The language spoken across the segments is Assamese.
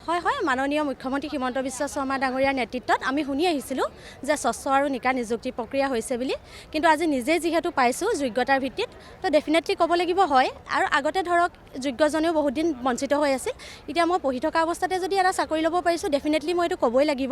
হয় হয় মাননীয় মুখ্যমন্ত্ৰী হিমন্ত বিশ্ব শৰ্মা ডাঙৰীয়াৰ নেতৃত্বত আমি শুনি আহিছিলোঁ যে স্বচ্ছ আৰু নিকা নিযুক্তি প্ৰক্ৰিয়া হৈছে বুলি কিন্তু আজি নিজে যিহেতু পাইছোঁ যোগ্যতাৰ ভিত্তিত তো ডেফিনেটলি ক'ব লাগিব হয় আৰু আগতে ধৰক যোগ্যজনেও বহুত দিন বঞ্চিত হৈ আছিল এতিয়া মই পঢ়ি থকা অৱস্থাতে যদি এটা চাকৰি ল'ব পাৰিছোঁ ডেফিনেটলি মই এইটো ক'বই লাগিব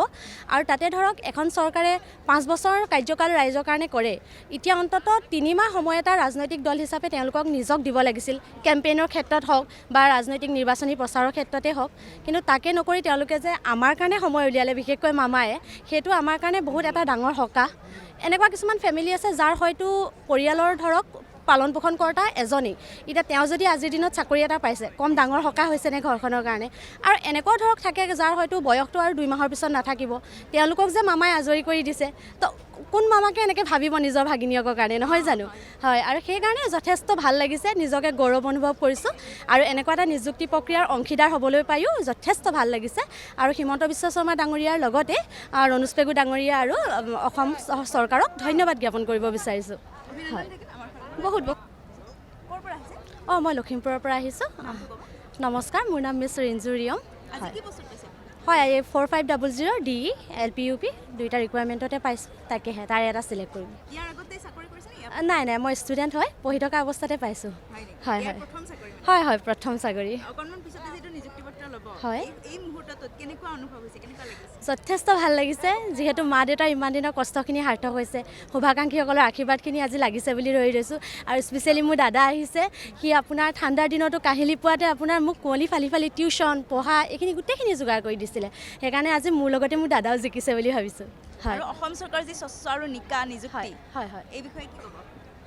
আৰু তাতে ধৰক এখন চৰকাৰে 5 বছৰ কাৰ্যকাল ৰাইজৰ কাৰণে কৰে এতিয়া অন্ততঃ 3 মাহ সময় এটা ৰাজনৈতিক দল হিচাপে তেওঁলোকক নিজক দিব লাগিছিল কেম্পেইনৰ ক্ষেত্ৰত হওক বা ৰাজনৈতিক নিৰ্বাচনী প্ৰচাৰৰ ক্ষেত্ৰতে হওক কিন্তু তাকে নকৰি তেওঁলোকে যে আমাৰ কাৰণে সময় উলিয়ালে বিশেষকৈ মামায়ে সেইটো আমাৰ কাৰণে বহুত এটা ডাঙৰ সকাহ এনেকুৱা কিছুমান ফেমিলি আছে যাৰ হয়তো পৰিয়ালৰ ধৰক পালন পোষণ কৰ্তা এজনেই এতিয়া তেওঁ যদি আজিৰ দিনত চাকৰি এটা পাইছে কম ডাঙৰ সকাহ হৈছে নে ঘৰখনৰ কাৰণে আৰু এনেকুৱা ধৰক থাকে যাৰ হয়তো বয়সটো আৰু 2 মাহৰ পিছত নাথাকিব তেওঁলোকক যে মামাই আজৰি কৰি দিছে তো কোন মামাকে এনেকৈ ভাবিব নিজৰ ভাগিনীয়কৰ কাৰণে নহয় জানো হয় আৰু সেইকাৰণে যথেষ্ট ভাল লাগিছে নিজকে গৌৰৱ অনুভৱ কৰিছোঁ আৰু এনেকুৱা এটা নিযুক্তি প্ৰক্ৰিয়াৰ অংশীদাৰ হ'বলৈ পায়ো যথেষ্ট ভাল লাগিছে আৰু হিমন্ত বিশ্ব শৰ্মা ডাঙৰীয়াৰ লগতে ৰণোজ পেগু ডাঙৰীয়া আৰু অসম চৰকাৰক ধন্যবাদ জ্ঞাপন কৰিব বিচাৰিছোঁ হয় বহুত মই লখিমপুৰৰ পৰা আহিছোঁ নমস্কাৰ মোৰ নাম মিছ ৰিঞ্জুৰিয়ম হয় 4500 DE LPUP দুইটা ৰিকুৱাৰমেণ্টতে পাইছোঁ তাকেহে তাৰে এটা চিলেক্ট কৰিম নাই নাই মই ষ্টুডেণ্ট হয় পঢ়ি থকা অৱস্থাতে পাইছোঁ হয় হয় হয় হয় প্ৰথম চাকৰি হয় যথেষ্ট ভাল লাগিছে যিহেতু মা দেউতাৰ ইমান দিনৰ কষ্টখিনি সাৰ্থক হৈছে শুভাকাংক্ষীসকলৰ আশীৰ্বাদখিনি আজি লাগিছে বুলি ৰৈ ৰৈছোঁ আৰু স্পেচিয়েলি মোৰ দাদা আহিছে সি আপোনাৰ ঠাণ্ডাৰ দিনতো কাহিলি পোৱাতে আপোনাৰ মোক কুঁৱলী ফালি ফালি টিউশ্যন পঢ়া এইখিনি গোটেইখিনি যোগাৰ কৰি দিছিলে সেইকাৰণে আজি মোৰ লগতে মোৰ দাদাও জিকিছে বুলি ভাবিছোঁ হয় অসম চৰকাৰৰ যি স্বচ্ছ আৰু নিকা নিযুক্তি হয় হয় এই বিষয়ে কি ক'ব